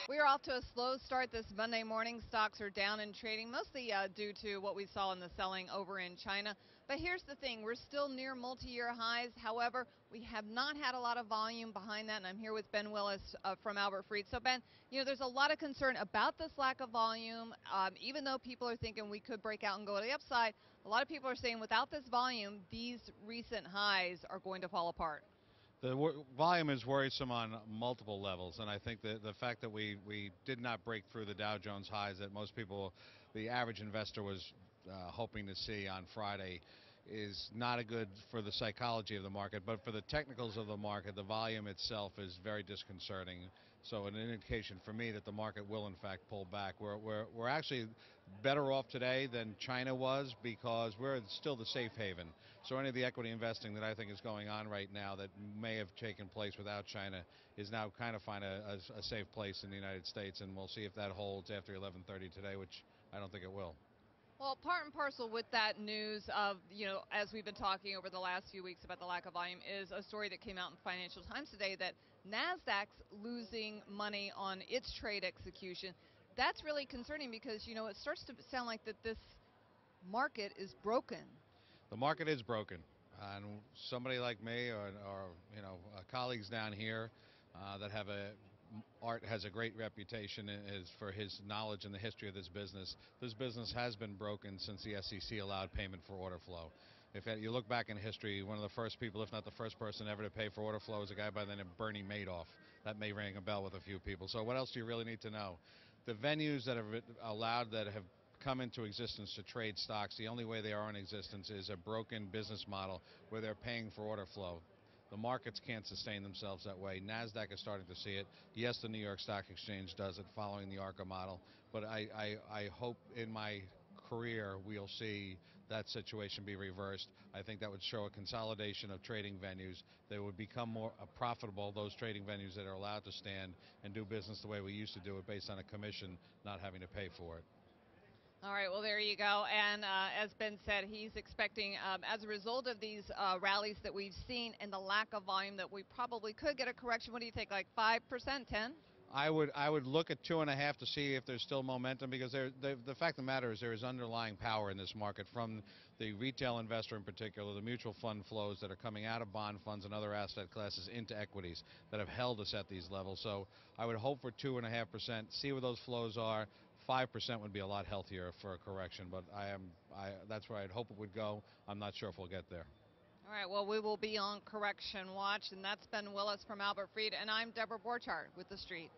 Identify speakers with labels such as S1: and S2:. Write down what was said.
S1: We are off to a slow start this Monday morning. Stocks are down in trading, mostly due to what we saw in the selling over in China. But here's the thing, we're still near multi-year highs. However, we have not had a lot of volume behind that, and I'm here with Ben Willis from Albert Fried. So Ben, there's a lot of concern about this lack of volume. Even though people are thinking we could break out and go to the upside, a lot of people are saying without this volume, these recent highs are going to fall apart.
S2: The volume is worrisome on multiple levels, and I think that the fact that we did not break through the Dow Jones highs that most people, the average investor, was hoping to see on Friday is not a good for the psychology of the market, but for the technicals of the market, the volume itself is very disconcerting. So an indication for me that the market will in fact pull back. We're actually better off today than China was because we're still the safe haven. So any of the equity investing that I think is going on right now that may have taken place without China is now kind of find a safe place in the United States, and we'll see if that holds after 11:30 today, which I don't think it will.
S1: Well, part and parcel with that news of, as we've been talking over the last few weeks about the lack of volume, is a story that came out in Financial Times today that Nasdaq's losing money on its trade execution. That's really concerning because, it starts to sound like that this market is broken.
S2: The market is broken. And somebody like me or colleagues down here that have Art has a great reputation for his knowledge and the history of this business. This business has been broken since the SEC allowed payment for order flow. If you look back in history, one of the first people, if not the first person ever to pay for order flow, was a guy by the name of Bernie Madoff. That may ring a bell with a few people. So what else do you really need to know? The venues that have allowed, that have come into existence to trade stocks, the only way they are in existence is a broken business model where they're paying for order flow. The markets can't sustain themselves that way. Nasdaq is starting to see it. Yes, the New York Stock Exchange does it, following the ARCA model. But I hope in my career we'll see that situation be reversed. I think that would show a consolidation of trading venues. They would become more profitable, those trading venues that are allowed to stand and do business the way we used to do it, based on a commission, not having to pay for it.
S1: All right, well, there you go. And as Ben said, he's expecting, as a result of these rallies that we've seen and the lack of volume, that we probably could get a correction. What do you think, like 5%, 10?
S2: I would look at 2.5 to see if there's still momentum, because the fact of the matter is there is underlying power in this market from the retail investor in particular, the mutual fund flows that are coming out of bond funds and other asset classes into equities that have held us at these levels. So I would hope for 2.5%, see where those flows are. 5% would be a lot healthier for a correction, but that's where I'd hope it would go. I'm not sure if we'll get there.
S1: All right, well, we will be on correction watch, and that's Ben Willis from Albert Fried, and I'm Debra Borchardt with TheStreet.